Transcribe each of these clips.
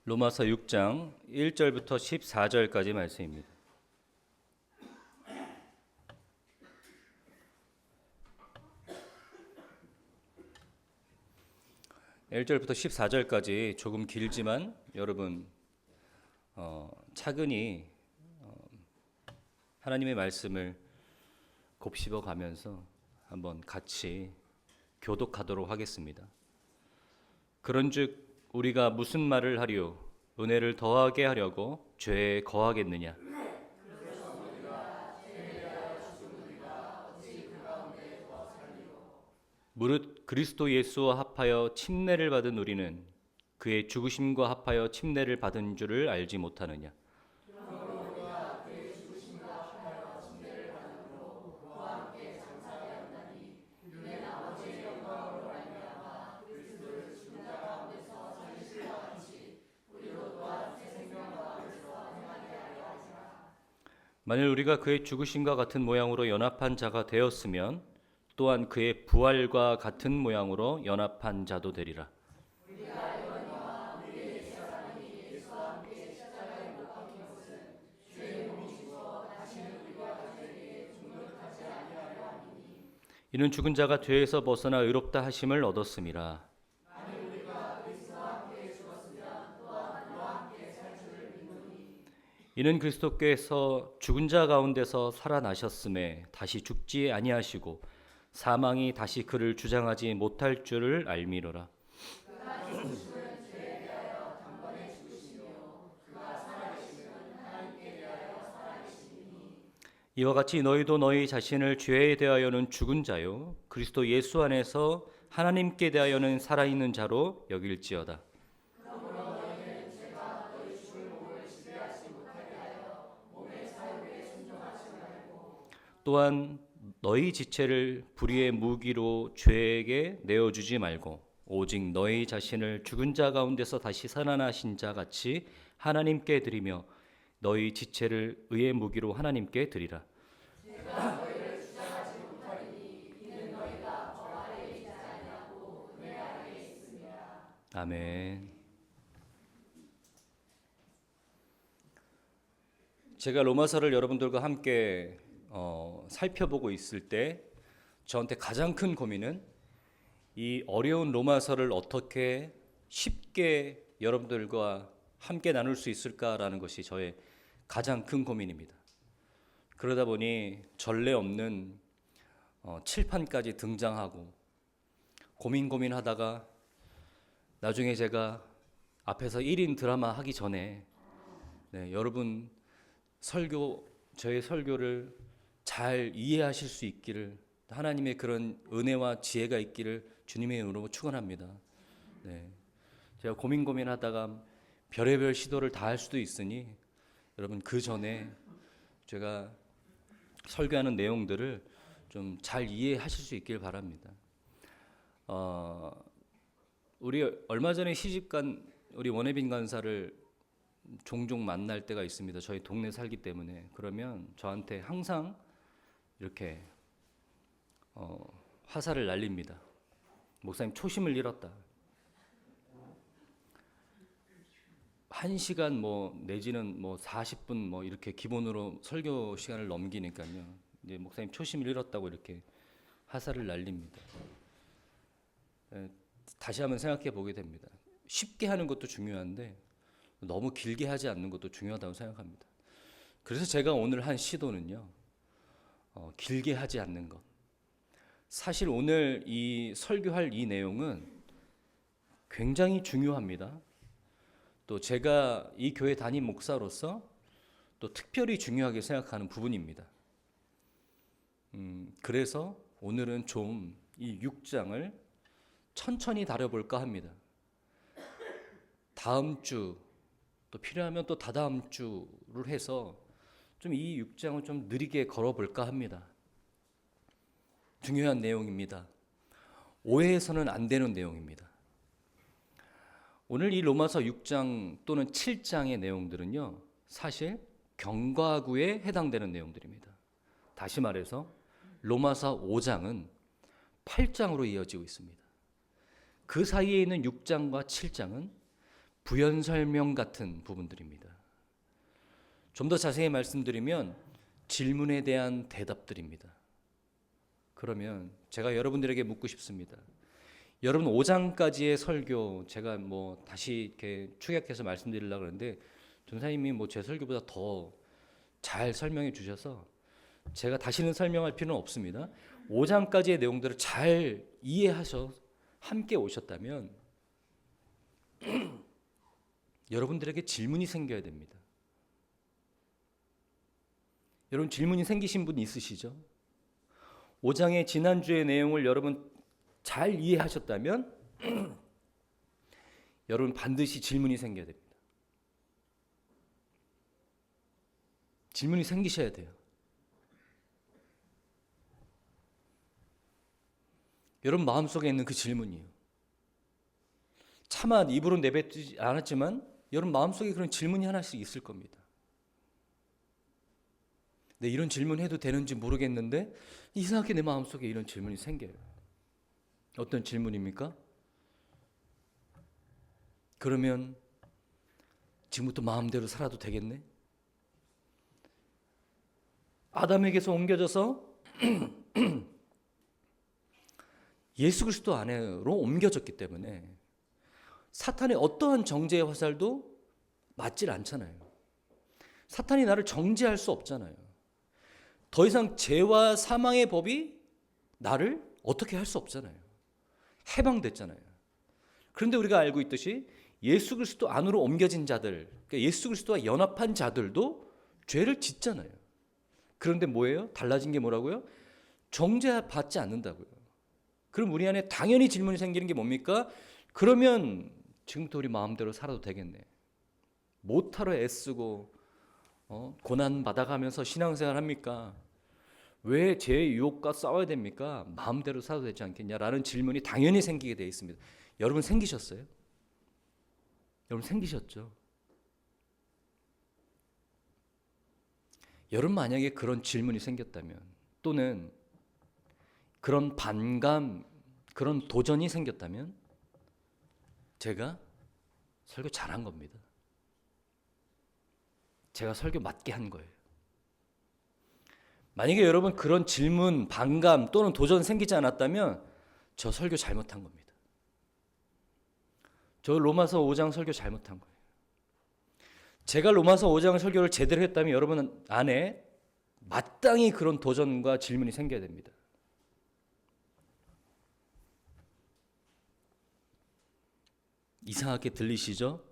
로마서 6장 1절부터 14절까지 말씀입니다. (1절부터) 14절까지 조금 길지만 여러분 차근히 하나님의 말씀을 곱씹어 가면서 한번 같이 교독하도록 하겠습니다. 그런즉 우리가 무슨 말을 하리요? 은혜를 더하게 하려고 죄에 거하겠느냐? 무릇 그리스도 예수와 합하여 침례를 받은 우리는 그의 죽으심과 합하여 침례를 받은 줄을 알지 못하느냐? 만일 우리가 그의 죽으심과 같은 모양으로 연합한 자가 되었으면 또한 그의 부활과 같은 모양으로 연합한 자도 되리라. 이는 죽은 자가 죄에서 벗어나 의롭다 하심을 얻었음이라. 이는 그리스도께서 죽은 자 가운데서 살아나셨음에 다시 죽지 아니하시고 사망이 다시 그를 주장하지 못할 줄을 알미로라. 이와 같이 너희도 너희 자신을 죄에 대하여는 죽은 자요 그리스도 예수 안에서 하나님께 대하여는 살아있는 자로 여길지어다. 또한 너희 지체를 불의의 무기로 죄에게 내어주지 말고 오직 너희 자신을 죽은 자 가운데서 다시 살아나신 자 같이 하나님께 드리며 너희 지체를 의의 무기로 하나님께 드리라. 아멘. 제가 로마서를 여러분들과 함께 살펴보고 있을 때 저한테 가장 큰 고민은 이 어려운 로마서를 어떻게 쉽게 여러분들과 함께 나눌 수 있을까라는 것이 저의 가장 큰 고민입니다. 그러다 보니 전례 없는 칠판까지 등장하고 고민하다가 나중에 제가 앞에서 1인 드라마 하기 전에 여러분 저의 설교를 잘 이해하실 수 있기를 하나님의 그런 은혜와 지혜가 있기를 주님의 이름으로 축원합니다. 제가 고민하다가 별의별 시도를 다 할 수도 있으니 여러분 그 전에 제가 설교하는 내용들을 좀 잘 이해하실 수 있길 바랍니다. 우리 얼마 전에 시집간 우리 원혜빈 간사를 종종 만날 때가 있습니다. 저희 동네 살기 때문에. 그러면 저한테 항상 이렇게 화살을 날립니다. 목사님 초심을 잃었다. 1시간 내지는 40분 이렇게 기본으로 설교 시간을 넘기니까요. 이제 목사님 초심을 잃었다고 이렇게 화살을 날립니다. 다시 한번 생각해 보게 됩니다. 쉽게 하는 것도 중요한데 너무 길게 하지 않는 것도 중요하다고 생각합니다. 그래서 제가 오늘 한 시도는요, 길게 하지 않는 것. 사실 오늘 이 설교할 이 내용은 굉장히 중요합니다. 또 제가 이 교회 담임 목사로서 또 특별히 중요하게 생각하는 부분입니다. 그래서 오늘은 좀 이 6장을 천천히 다뤄볼까 합니다. 다음 주 또 필요하면 또 다다음 주를 해서 좀 이 6장을 좀 느리게 걸어볼까 합니다. 중요한 내용입니다. 오해해서는 안 되는 내용입니다. 오늘 이 로마서 6장 또는 7장의 내용들은요, 사실 경과구에 해당되는 내용들입니다. 다시 말해서 로마서 5장은 8장으로 이어지고 있습니다. 그 사이에 있는 6장과 7장은 부연 설명 같은 부분들입니다. 좀 더 자세히 말씀드리면 질문에 대한 대답들입니다. 그러면 제가 여러분들에게 묻고 싶습니다. 여러분 5장까지의 설교 제가 다시 이렇게 축약해서 말씀드리려고 하는데 전사님이 제 설교보다 더 잘 설명해 주셔서 제가 다시는 설명할 필요는 없습니다. 5장까지의 내용들을 잘 이해하셔 함께 오셨다면 여러분들에게 질문이 생겨야 됩니다. 여러분 질문이 생기신 분 있으시죠? 5장의 지난주의 내용을 여러분 잘 이해하셨다면 여러분 반드시 질문이 생겨야 됩니다. 질문이 생기셔야 돼요. 여러분 마음속에 있는 그 질문이에요. 차마 입으로 내뱉지 않았지만 여러분 마음속에 그런 질문이 하나씩 있을 겁니다. 네, 이런 질문 해도 되는지 모르겠는데 이상하게 내 마음속에 이런 질문이 생겨요. 어떤 질문입니까? 그러면 지금부터 마음대로 살아도 되겠네? 아담에게서 옮겨져서 예수 그리스도 안으로 옮겨졌기 때문에 사탄의 어떠한 정죄의 화살도 맞질 않잖아요. 사탄이 나를 정죄할 수 없잖아요. 더 이상 죄와 사망의 법이 나를 어떻게 할 수 없잖아요. 해방됐잖아요. 그런데 우리가 알고 있듯이 예수 그리스도 안으로 옮겨진 자들, 그러니까 예수 그리스도와 연합한 자들도 죄를 짓잖아요. 그런데 뭐예요? 달라진 게 뭐라고요? 정죄받지 않는다고요. 그럼 우리 안에 당연히 질문이 생기는 게 뭡니까? 그러면 지금부터 우리 마음대로 살아도 되겠네. 못하러 애쓰고 고난 받아가면서 신앙생활 합니까? 왜 죄의 유혹과 싸워야 됩니까? 마음대로 살아도 되지 않겠냐라는 질문이 당연히 생기게 되어 있습니다. 여러분 생기셨어요? 여러분 생기셨죠? 여러분 만약에 그런 질문이 생겼다면 또는 그런 반감, 그런 도전이 생겼다면 제가 설교 잘한 겁니다. 제가 설교 맞게 한 거예요. 만약에 여러분 그런 질문, 반감 또는 도전 생기지 않았다면 저 설교 잘못한 겁니다. 저 로마서 5장 설교 잘못한 거예요. 제가 로마서 5장 설교를 제대로 했다면 여러분 안에 마땅히 그런 도전과 질문이 생겨야 됩니다. 이상하게 들리시죠?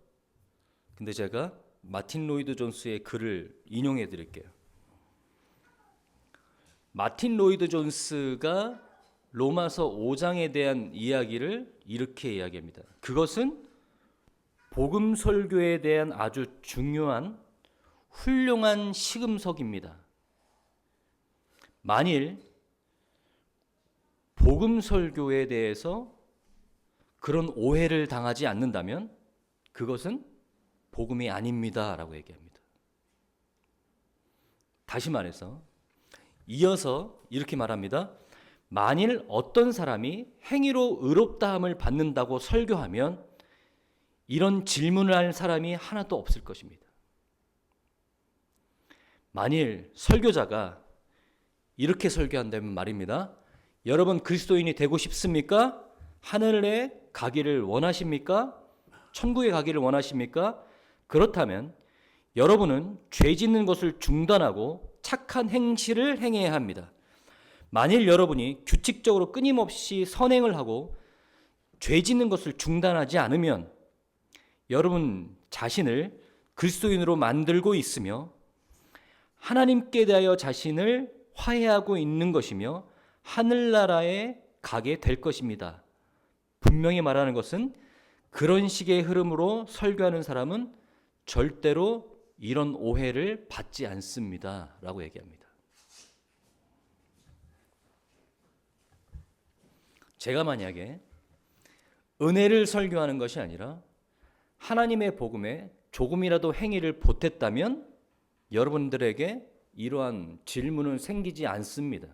근데 제가 마틴 로이드 존스의 글을 인용해 드릴게요. 마틴 로이드 존스가 로마서 5장에 대한 이야기를 이렇게 이야기합니다. 그것은 복음 설교에 대한 아주 중요한 훌륭한 시금석입니다. 만일 복음 설교에 대해서 그런 오해를 당하지 않는다면 그것은 복음이 아닙니다라고 얘기합니다. 다시 말해서 이어서 이렇게 말합니다. 만일 어떤 사람이 행위로 의롭다함을 받는다고 설교하면 이런 질문을 할 사람이 하나도 없을 것입니다. 만일 설교자가 이렇게 설교한다면 말입니다. 여러분 그리스도인이 되고 싶습니까? 하늘에 가기를 원하십니까? 천국에 가기를 원하십니까? 그렇다면 여러분은 죄 짓는 것을 중단하고 착한 행실을 행해야 합니다. 만일 여러분이 규칙적으로 끊임없이 선행을 하고 죄 짓는 것을 중단하지 않으면 여러분 자신을 그리스도인으로 만들고 있으며 하나님께 대하여 자신을 화해하고 있는 것이며 하늘나라에 가게 될 것입니다. 분명히 말하는 것은 그런 식의 흐름으로 설교하는 사람은 절대로 이런 오해를 받지 않습니다. 라고 얘기합니다. 제가 만약에 은혜를 설교하는 것이 아니라 하나님의 복음에 조금이라도 행위를 보탰다면 여러분들에게 이러한 질문은 생기지 않습니다.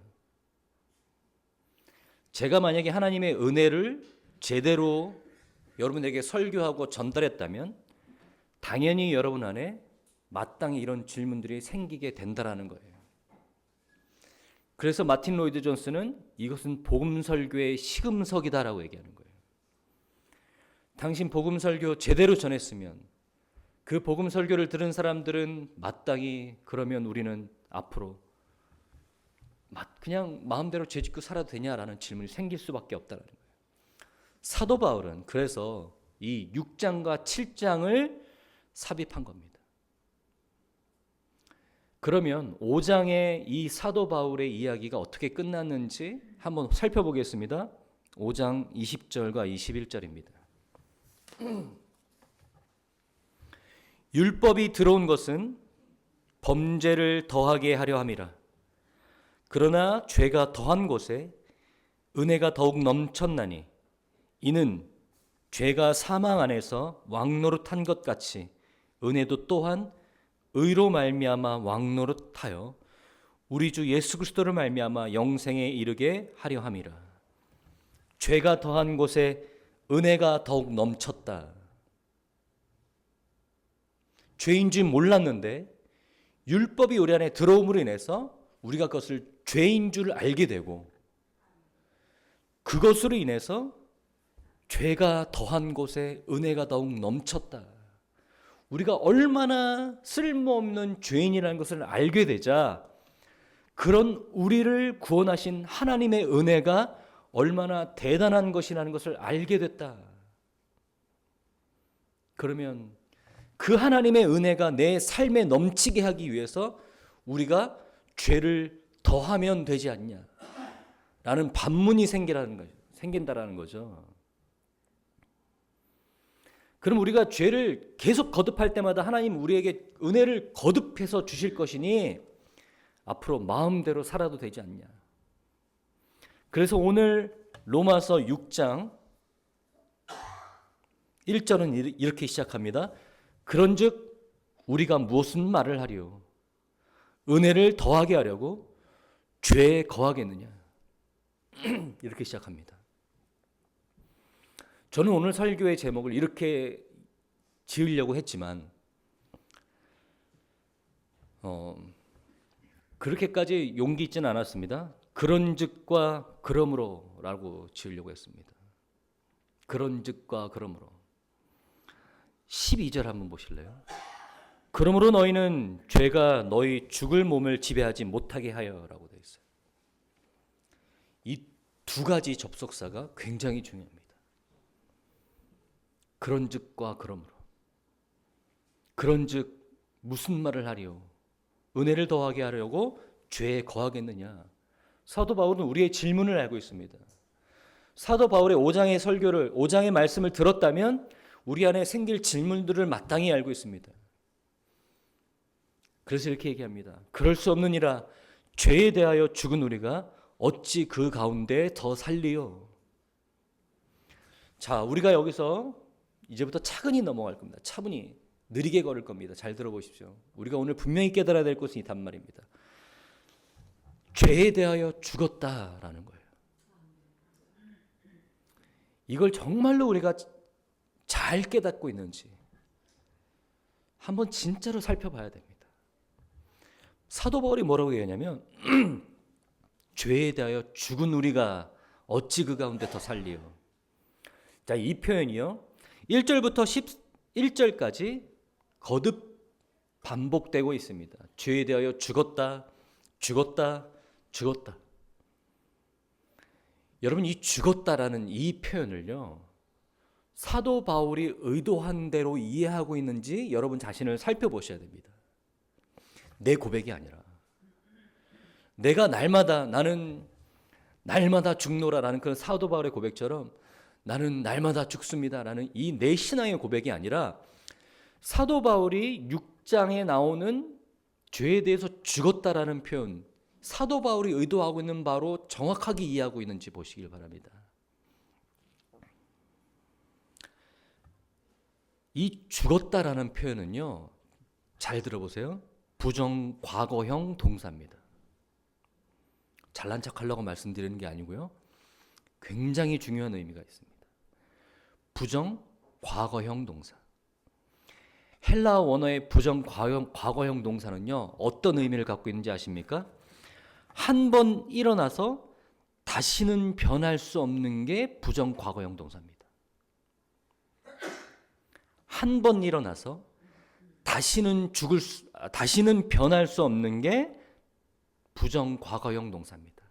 제가 만약에 하나님의 은혜를 제대로 여러분에게 설교하고 전달했다면 당연히 여러분 안에 마땅히 이런 질문들이 생기게 된다라는 거예요. 그래서 마틴 로이드 존스는 이것은 복음 설교의 시금석이다라고 얘기하는 거예요. 당신 복음 설교 제대로 전했으면 그 복음 설교를 들은 사람들은 마땅히 그러면 우리는 앞으로 그냥 마음대로 죄 짓고 살아도 되냐라는 질문이 생길 수밖에 없다는 거예요. 사도 바울은 그래서 이 6장과 7장을 삽입한 겁니다. 그러면 5장의 이 사도 바울의 이야기가 어떻게 끝났는지 한번 살펴보겠습니다. 5장 20절과 21절입니다. 율법이 들어온 것은 범죄를 더하게 하려 함이라. 그러나 죄가 더한 곳에 은혜가 더욱 넘쳤나니 이는 죄가 사망 안에서 왕노릇한 것 같이 은혜도 또한 의로 말미암아 왕노릇하여 우리 주 예수 그리스도를 말미암아 영생에 이르게 하려 함이라. 죄가 더한 곳에 은혜가 더욱 넘쳤다. 죄인 줄 몰랐는데 율법이 우리 안에 들어옴으로 인해서 우리가 그것을 죄인 줄 알게 되고 그것으로 인해서 죄가 더한 곳에 은혜가 더욱 넘쳤다. 우리가 얼마나 쓸모없는 죄인이라는 것을 알게 되자 그런 우리를 구원하신 하나님의 은혜가 얼마나 대단한 것이라는 것을 알게 됐다. 그러면 그 하나님의 은혜가 내 삶에 넘치게 하기 위해서 우리가 죄를 더하면 되지 않냐 라는 반문이 생긴다라는 거죠. 그럼 우리가 죄를 계속 거듭할 때마다 하나님 우리에게 은혜를 거듭해서 주실 것이니 앞으로 마음대로 살아도 되지 않냐. 그래서 오늘 로마서 6장 1절은 이렇게 시작합니다. 그런즉 우리가 무슨 말을 하리요? 은혜를 더하게 하려고 죄에 거하겠느냐? 이렇게 시작합니다. 저는 오늘 설교의 제목을 이렇게 지으려고 했지만 그렇게까지 용기 있지는 않았습니다. 그런즉과 그러므로라고 지으려고 했습니다. 그런즉과 그러므로. 12절 한번 보실래요? 그러므로 너희는 죄가 너희 죽을 몸을 지배하지 못하게 하여라고 되어 있어요. 이 두 가지 접속사가 굉장히 중요합니다. 그런즉과 그러므로. 그런즉 무슨 말을 하리요? 은혜를 더하게 하려고 죄에 거하겠느냐? 사도 바울은 우리의 질문을 알고 있습니다. 사도 바울의 5장의 말씀을 들었다면 우리 안에 생길 질문들을 마땅히 알고 있습니다. 그래서 이렇게 얘기합니다. 그럴 수 없느니라. 죄에 대하여 죽은 우리가 어찌 그 가운데 더 살리요? 자, 우리가 여기서 이제부터 차근히 넘어갈 겁니다. 차분히 느리게 걸을 겁니다. 잘 들어보십시오. 우리가 오늘 분명히 깨달아야 될 것은 이 단말입니다. 죄에 대하여 죽었다라는 거예요. 이걸 정말로 우리가 잘 깨닫고 있는지 한번 진짜로 살펴봐야 됩니다. 사도 바울이 뭐라고 얘기하냐면 죄에 대하여 죽은 우리가 어찌 그 가운데 더 살리요. 자, 이 표현이요. 1절부터 11절까지 거듭 반복되고 있습니다. 죄에 대하여 죽었다, 죽었다, 죽었다. 여러분, 이 죽었다라는 이 표현을요, 사도 바울이 의도한 대로 이해하고 있는지 여러분 자신을 살펴보셔야 됩니다. 내 고백이 아니라 내가 나는 날마다 죽노라라는 그런 사도 바울의 고백처럼 나는 날마다 죽습니다라는 이 내 신앙의 고백이 아니라 사도 바울이 6장에 나오는 죄에 대해서 죽었다라는 표현, 사도 바울이 의도하고 있는 바로 정확하게 이해하고 있는지 보시길 바랍니다. 이 죽었다라는 표현은요, 잘 들어보세요. 부정 과거형 동사입니다. 잘난 척하려고 말씀드리는 게 아니고요, 굉장히 중요한 의미가 있습니다. 부정 과거형 동사. 헬라 원어의 부정 과거형 동사는요, 어떤 의미를 갖고 있는지 아십니까? 한 번 일어나서 다시는 변할 수 없는 게 부정 과거형 동사입니다. 한 번 일어나서 다시는 변할 수 없는 게 부정 과거형 동사입니다.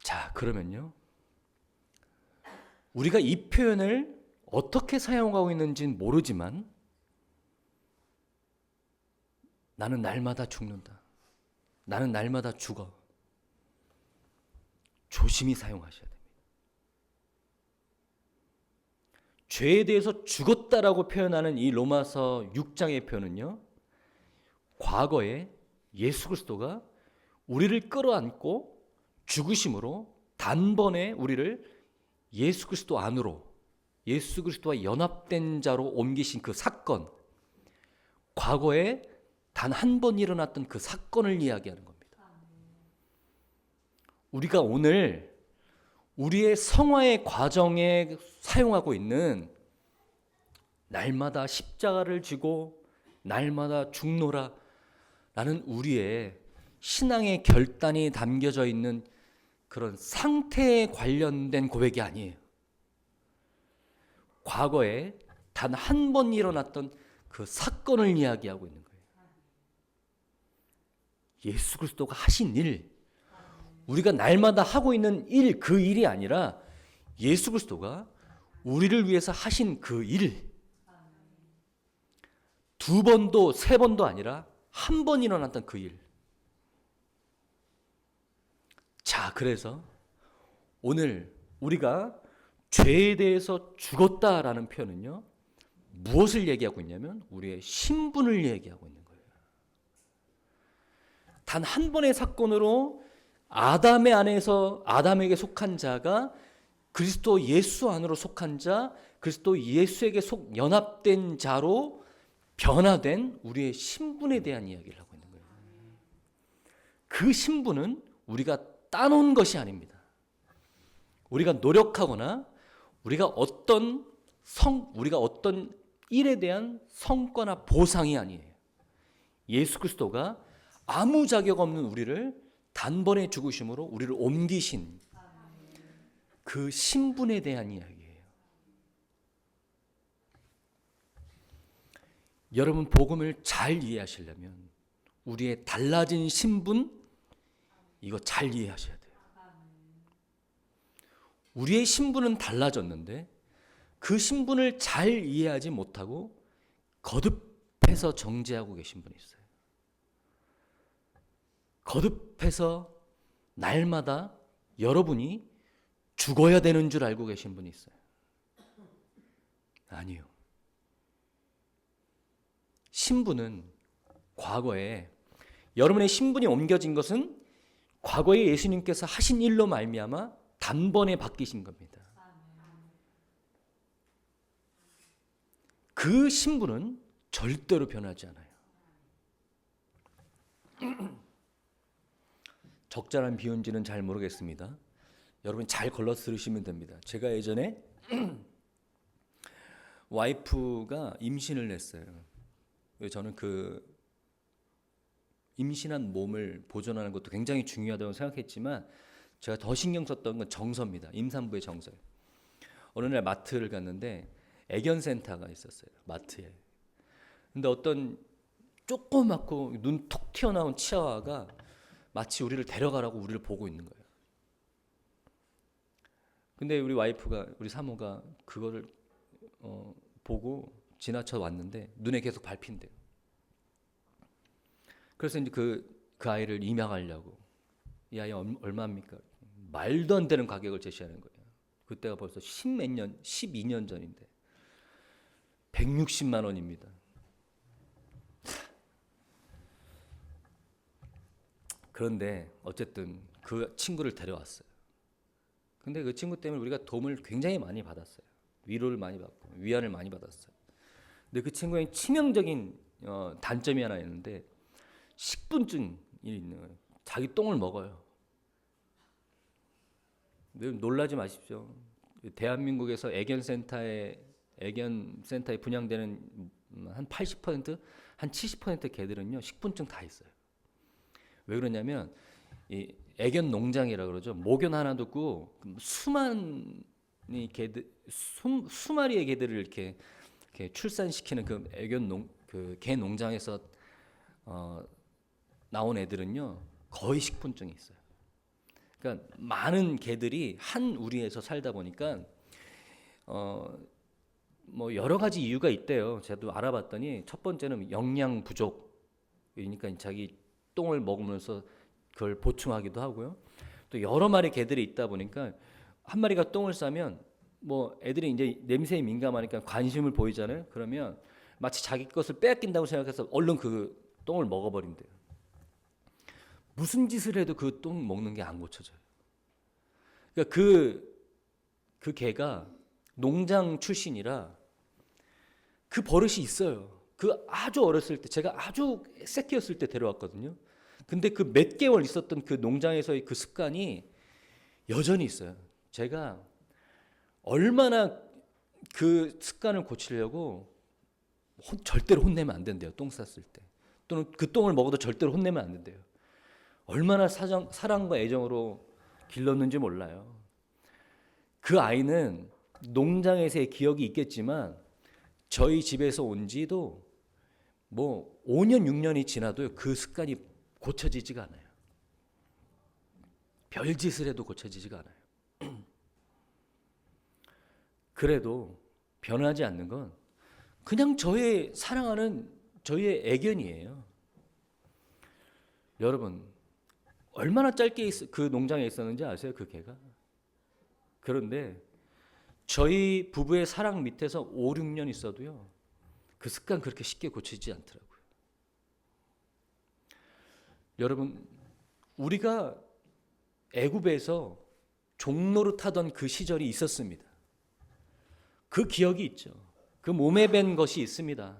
자, 그러면요, 우리가 이 표현을 어떻게 사용하고 있는지는 모르지만 나는 날마다 죽는다. 나는 날마다 죽어. 조심히 사용하셔야 됩니다. 죄에 대해서 죽었다라고 표현하는 이 로마서 6장의 표현은요, 과거에 예수 그리스도가 우리를 끌어안고 죽으심으로 단번에 우리를 예수 그리스도 안으로, 예수 그리스도와 연합된 자로 옮기신 그 사건, 과거에 단 한 번 일어났던 그 사건을 이야기하는 겁니다. 우리가 오늘 우리의 성화의 과정에 사용하고 있는 날마다 십자가를 지고 날마다 죽노라 라는 우리의 신앙의 결단이 담겨져 있는 그런 상태에 관련된 고백이 아니에요. 과거에 단 한 번 일어났던 그 사건을 이야기하고 있는 거예요. 예수 그리스도가 하신 일, 우리가 날마다 하고 있는 일, 그 일이 아니라 예수 그리스도가 우리를 위해서 하신 그 일, 두 번도 세 번도 아니라 한 번 일어났던 그 일. 자, 그래서 오늘 우리가 죄에 대해서 죽었다라는 표현은요, 무엇을 얘기하고 있냐면 우리의 신분을 얘기하고 있는 거예요. 단 한 번의 사건으로 아담의 안에서 아담에게 속한 자가 그리스도 예수 안으로 속한 자, 그리스도 예수에게 연합된 자로 변화된 우리의 신분에 대한 이야기를 하고 있는 거예요. 그 신분은 우리가 따놓은 것이 아닙니다. 우리가 노력하거나 우리가 어떤 일에 대한 성과나 보상이 아니에요. 예수 그리스도가 아무 자격 없는 우리를 단번에 죽으심으로 우리를 옮기신 그 신분에 대한 이야기예요. 여러분, 복음을 잘 이해하시려면 우리의 달라진 신분, 이거 잘 이해하셔야 돼요. 우리의 신분은 달라졌는데 그 신분을 잘 이해하지 못하고 거듭해서 정죄하고 계신 분이 있어요. 거듭해서 날마다 여러분이 죽어야 되는 줄 알고 계신 분이 있어요. 아니요. 신분은 과거에 여러분의 신분이 옮겨진 것은 과거에 예수님께서 하신 일로 말미암아 단번에 바뀌신 겁니다. 그 신분은 절대로 변하지 않아요. 적절한 비유인지는 잘 모르겠습니다. 여러분 잘 걸러 들으시면 됩니다. 제가 예전에 와이프가 임신을 했어요. 저는 그 임신한 몸을 보존하는 것도 굉장히 중요하다고 생각했지만 제가 더 신경 썼던 건 정서입니다. 임산부의 정서. 어느 날 마트를 갔는데 애견센터가 있었어요. 마트에. 근데 어떤 조그맣고 눈 톡 튀어나온 치아와가 마치 우리를 데려가라고 우리를 보고 있는 거예요. 근데 우리 사모가 그거를 보고 지나쳐 왔는데 눈에 계속 밟힌대요. 그래서 이제 그 아이를 입양하려고, 이 아이 얼마입니까? 말도 안 되는 가격을 제시하는 거예요. 그때가 벌써 12년 전인데 160만 원입니다. 그런데 어쨌든 그 친구를 데려왔어요. 근데 그 친구 때문에 우리가 도움을 굉장히 많이 받았어요. 위로를 많이 받고 위안을 많이 받았어요. 근데 그 친구의 치명적인 단점이 하나 있는데 식분증이 있는 거예요. 자기 똥을 먹어요. 놀라지 마십시오. 대한민국에서 애견 센터에 분양되는 한 80%, 한 70% 개들은요 식분증 다 있어요. 왜 그러냐면 이 애견 농장이라 그러죠. 모견 하나 두고 수많은 개들, 수마리의 개들을 이렇게 출산시키는 그 애견 개 농장에서 나온 애들은요 거의 식분증이 있어요. 그러니까 많은 개들이 한 우리에서 살다 보니까 뭐 여러 가지 이유가 있대요. 제가 알아봤더니 첫 번째는 영양 부족이니까 자기 똥을 먹으면서 그걸 보충하기도 하고요. 또 여러 마리 개들이 있다 보니까 한 마리가 똥을 싸면 뭐 애들이 이제 냄새에 민감하니까 관심을 보이잖아요. 그러면 마치 자기 것을 빼앗긴다고 생각해서 얼른 그 똥을 먹어버린대요. 무슨 짓을 해도 그 똥 먹는 게 안 고쳐져요. 그러니까 그 개가 농장 출신이라 그 버릇이 있어요. 그 아주 어렸을 때, 제가 아주 새끼였을 때 데려왔거든요. 근데 그 몇 개월 있었던 그 농장에서의 그 습관이 여전히 있어요. 제가 얼마나 그 습관을 고치려고 절대로 혼내면 안 된대요. 똥 쌌을 때. 또는 그 똥을 먹어도 절대로 혼내면 안 된대요. 얼마나 사랑과 애정으로 길렀는지 몰라요. 그 아이는 농장에서의 기억이 있겠지만 저희 집에서 온 지도 뭐 5년, 6년이 지나도 그 습관이 고쳐지지가 않아요. 별짓을 해도 고쳐지지가 않아요. 그래도 변하지 않는 건 그냥 저의 사랑하는 저의 애견이에요. 여러분 얼마나 짧게 그 농장에 있었는지 아세요? 그 개가. 그런데 저희 부부의 사랑 밑에서 5, 6년 있어도요 그 습관 그렇게 쉽게 고치지 않더라고요. 여러분 우리가 애굽에서 종로를 타던 그 시절이 있었습니다. 그 기억이 있죠. 그 몸에 밴 것이 있습니다.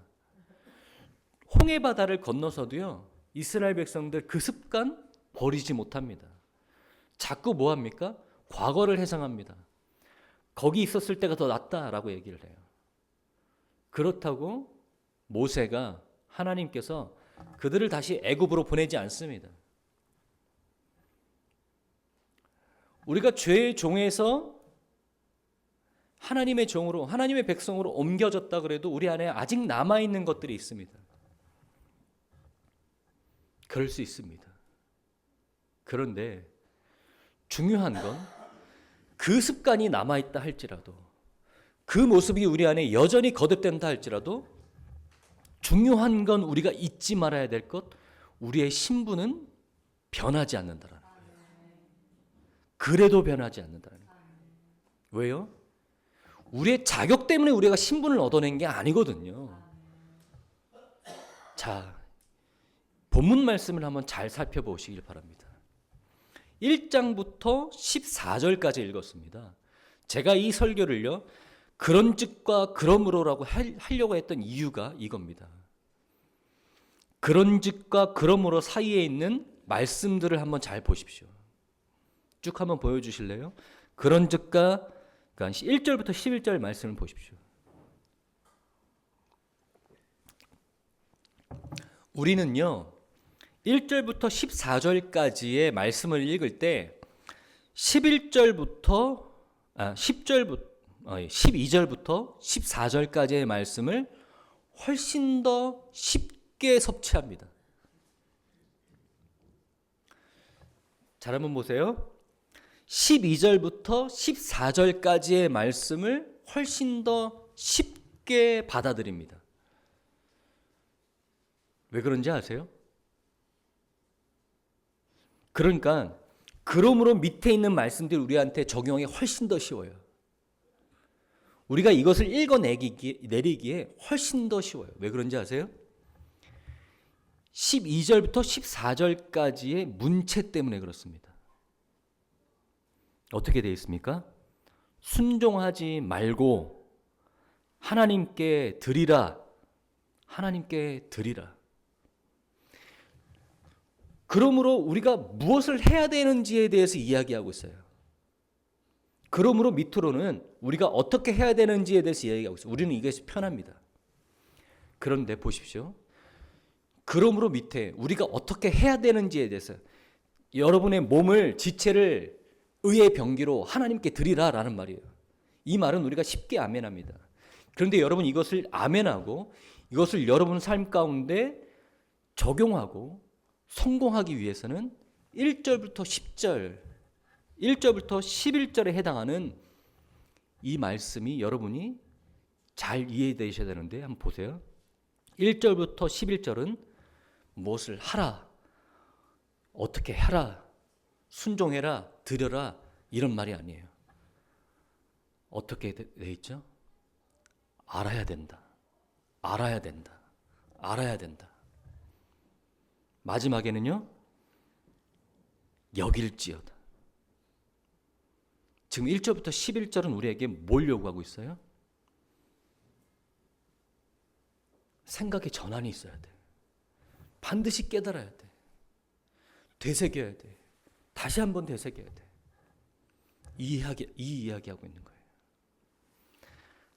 홍해 바다를 건너서도요 이스라엘 백성들 그 습관 버리지 못합니다. 자꾸 뭐 합니까? 과거를 회상합니다. 거기 있었을 때가 더 낫다라고 얘기를 해요. 그렇다고 모세가 하나님께서 그들을 다시 애굽으로 보내지 않습니다. 우리가 죄의 종에서 하나님의 종으로, 하나님의 백성으로 옮겨졌다 그래도 우리 안에 아직 남아있는 것들이 있습니다. 그럴 수 있습니다. 그런데 중요한 건 그 습관이 남아있다 할지라도 그 모습이 우리 안에 여전히 거듭된다 할지라도 중요한 건 우리가 잊지 말아야 될 것, 우리의 신분은 변하지 않는다라는 거예요. 그래도 변하지 않는다는 거예요. 왜요? 우리의 자격 때문에 우리가 신분을 얻어낸 게 아니거든요. 자, 본문 말씀을 한번 잘 살펴보시길 바랍니다. 1장부터 14절까지 읽었습니다. 제가 이 설교를요 그런즉과 그러므로라고 하려고 했던 이유가 이겁니다. 그런즉과 그러므로 사이에 있는 말씀들을 한번 잘 보십시오. 쭉 한번 보여주실래요? 그런즉과 그러니까 1절부터 11절 말씀을 보십시오. 우리는요 1절부터 14절까지의 말씀을 읽을 때 12절부터 14절까지의 말씀을 훨씬 더 쉽게 섭취합니다. 잘 한번 보세요. 12절부터 14절까지의 말씀을 훨씬 더 쉽게 받아들입니다. 왜 그런지 아세요? 그러니까 그러므로 밑에 있는 말씀들이 우리한테 적용하기 훨씬 더 쉬워요. 우리가 이것을 읽어내리기에 훨씬 더 쉬워요. 왜 그런지 아세요? 12절부터 14절까지의 문체 때문에 그렇습니다. 어떻게 되어 있습니까? 순종하지 말고 하나님께 드리라. 하나님께 드리라. 그러므로 우리가 무엇을 해야 되는지에 대해서 이야기하고 있어요. 그러므로 밑으로는 우리가 어떻게 해야 되는지에 대해서 이야기하고 있어요. 우리는 이것이 편합니다. 그런데 보십시오. 그러므로 밑에 우리가 어떻게 해야 되는지에 대해서 여러분의 몸을 지체를 의의 병기로 하나님께 드리라라는 말이에요. 이 말은 우리가 쉽게 아멘합니다. 그런데 여러분 이것을 아멘하고 이것을 여러분 삶 가운데 적용하고 성공하기 위해서는 1절부터 10절, 1절부터 11절에 해당하는 이 말씀이 여러분이 잘 이해되셔야 되는데 한번 보세요. 1절부터 11절은 무엇을 하라, 어떻게 하라, 순종해라, 드려라 이런 말이 아니에요. 어떻게 돼 있죠? 알아야 된다. 알아야 된다. 알아야 된다. 마지막에는요. 여길지어다. 지금 1절부터 11절은 우리에게 뭘 요구하고 있어요? 생각의 전환이 있어야 돼. 반드시 깨달아야 돼. 되새겨야 돼. 다시 한번 되새겨야 돼. 이 이야기하고 있는 거예요.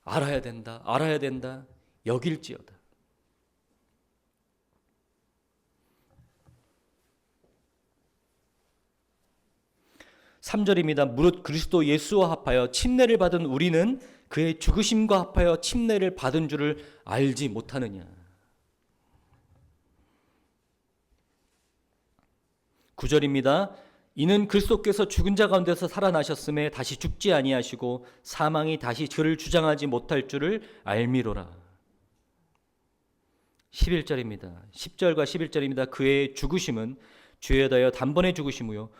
알아야 된다. 알아야 된다. 여길지어다. (3절입니다) 무릇 그리스도 예수와 합하여 침례를 받은 우리는 그의 죽으심과 합하여 침례를 받은 줄을 알지 못하느냐. (9절입니다) 이는 그리스도께서 죽은 자 가운데서 살아나셨음에 다시 죽지 아니하시고 사망이 다시 그를 주장하지 못할 줄을 알미로라. (11절입니다) 10절과 11절입니다. 그의 죽으심은 죄에 대하여 단번에 죽으심이요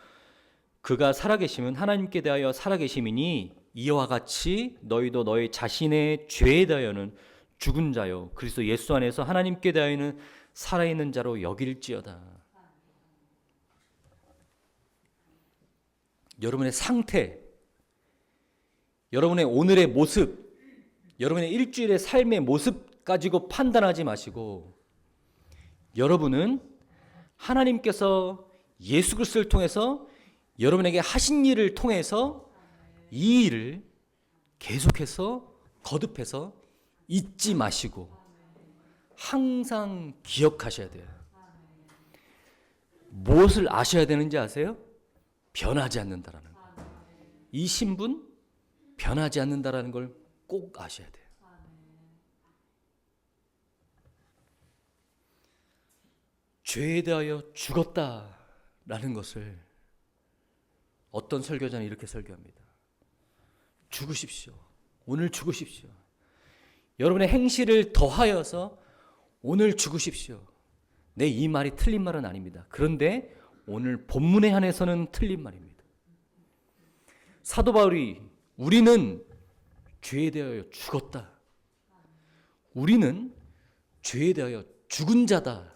그가 살아계심은 하나님께 대하여 살아계심이니 이와 같이 너희도 너희 자신의 죄에 대하여는 죽은 자요 그리스도 예수 안에서 하나님께 대하여는 살아있는 자로 여길지어다. 여러분의 상태, 여러분의 오늘의 모습, 여러분의 일주일의 삶의 모습 가지고 판단하지 마시고 여러분은 하나님께서 예수 그리스도를 통해서 여러분에게 하신 일을 통해서 이 일을 계속해서 거듭해서 잊지 마시고 항상 기억하셔야 돼요. 무엇을 아셔야 되는지 아세요? 변하지 않는다라는 거. 이 신분 변하지 않는다라는 걸 꼭 아셔야 돼요. 죄에 대하여 죽었다라는 것을 어떤 설교자는 이렇게 설교합니다. 죽으십시오. 오늘 죽으십시오. 여러분의 행실을 더하여서 오늘 죽으십시오. 네, 이 말이 틀린 말은 아닙니다. 그런데 오늘 본문에 한해서는 틀린 말입니다. 사도 바울이 우리는 죄에 대하여 죽었다. 우리는 죄에 대하여 죽은 자다.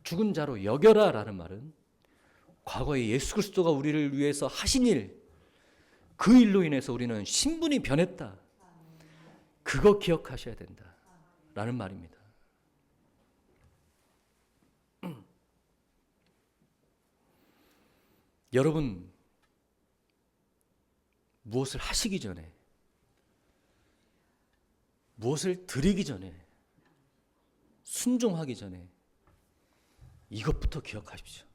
죽은 자로 여겨라 라는 말은 과거에 예수 그리스도가 우리를 위해서 하신 일, 그 일로 인해서 우리는 신분이 변했다. 그거 기억하셔야 된다 라는 말입니다. 여러분, 무엇을 하시기 전에, 무엇을 드리기 전에, 순종하기 전에 이것부터 기억하십시오.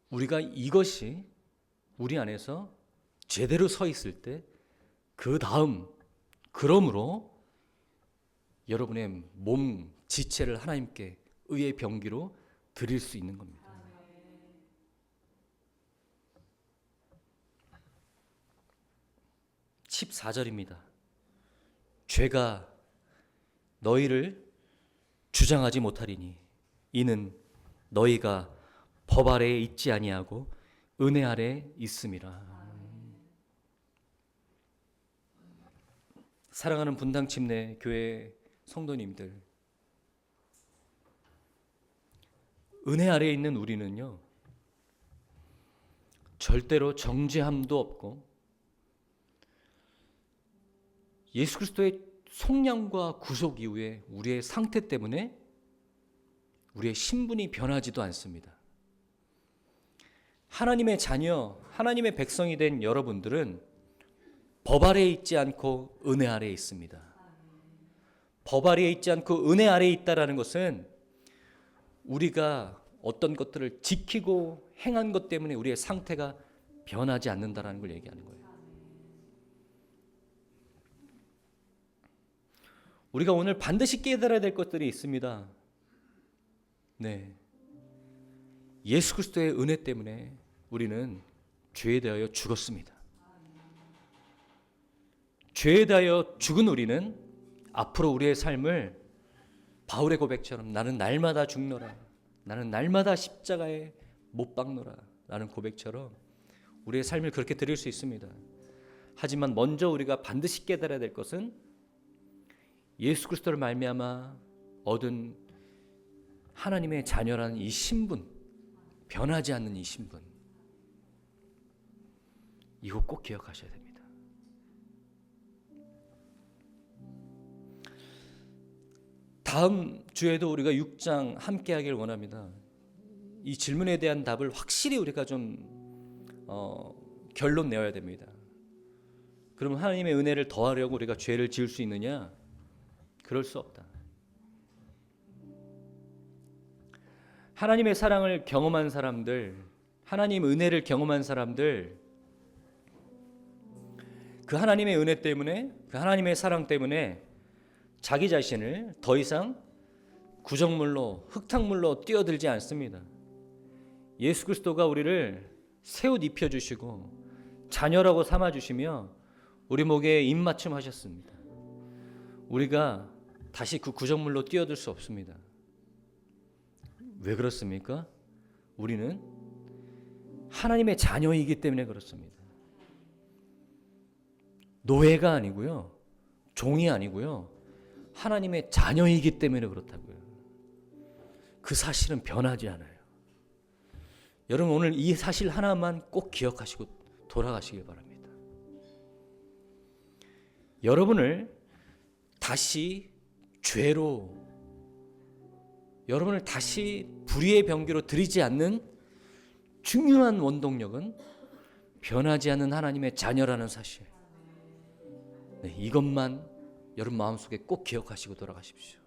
우리가 이것이 우리 안에서 제대로 서 있을 때 그 다음 그러므로 여러분의 몸 지체를 하나님께 의의 병기로 드릴 수 있는 겁니다. 14절입니다. 죄가 너희를 주장하지 못하리니 이는 너희가 법 아래에 있지 아니하고 은혜 아래에 있음이라. 사랑하는 분당 침례 교회 성도님들, 은혜 아래에 있는 우리는요 절대로 정죄함도 없고 예수 그리스도의 속량과 구속 이후에 우리의 상태 때문에 우리의 신분이 변하지도 않습니다. 하나님의 자녀, 하나님의 백성이 된 여러분들은 법 아래에 있지 않고 은혜 아래에 있습니다. 법 아래에 있지 않고 은혜 아래에 있다라는 것은 우리가 어떤 것들을 지키고 행한 것 때문에 우리의 상태가 변하지 않는다라는 걸 얘기하는 거예요. 우리가 오늘 반드시 깨달아야 될 것들이 있습니다. 네. 예수 그리스도의 은혜 때문에 우리는 죄에 대하여 죽었습니다. 죄에 대하여 죽은 우리는 앞으로 우리의 삶을 바울의 고백처럼 나는 날마다 죽노라, 나는 날마다 십자가에 못 박노라 라는 고백처럼 우리의 삶을 그렇게 드릴 수 있습니다. 하지만 먼저 우리가 반드시 깨달아야 될 것은 예수 그리스도를 말미암아 얻은 하나님의 자녀라는 이 신분, 변하지 않는 이 신분, 이거 꼭 기억하셔야 됩니다. 다음 주에도 우리가 6장 함께 하길 원합니다. 이 질문에 대한 답을 확실히 우리가 좀 결론 내어야 됩니다. 그럼 하나님의 은혜를 더하려고 우리가 죄를 지을 수 있느냐? 그럴 수 없다. 하나님의 사랑을 경험한 사람들, 하나님 은혜를 경험한 사람들, 그 하나님의 은혜 때문에, 그 하나님의 사랑 때문에 자기 자신을 더 이상 구정물로, 흙탕물로 뛰어들지 않습니다. 예수 그리스도가 우리를 새 옷 입혀주시고 자녀라고 삼아주시며 우리 목에 입맞춤 하셨습니다. 우리가 다시 그 구정물로 뛰어들 수 없습니다. 왜 그렇습니까? 우리는 하나님의 자녀이기 때문에 그렇습니다. 노예가 아니고요, 종이 아니고요, 하나님의 자녀이기 때문에 그렇다고요. 그 사실은 변하지 않아요. 여러분 오늘 이 사실 하나만 꼭 기억하시고 돌아가시길 바랍니다. 여러분을 다시 죄로, 여러분을 다시 불의의 병기로 들이지 않는 중요한 원동력은 변하지 않는 하나님의 자녀라는 사실. 네, 이것만 여러분 마음속에 꼭 기억하시고 돌아가십시오.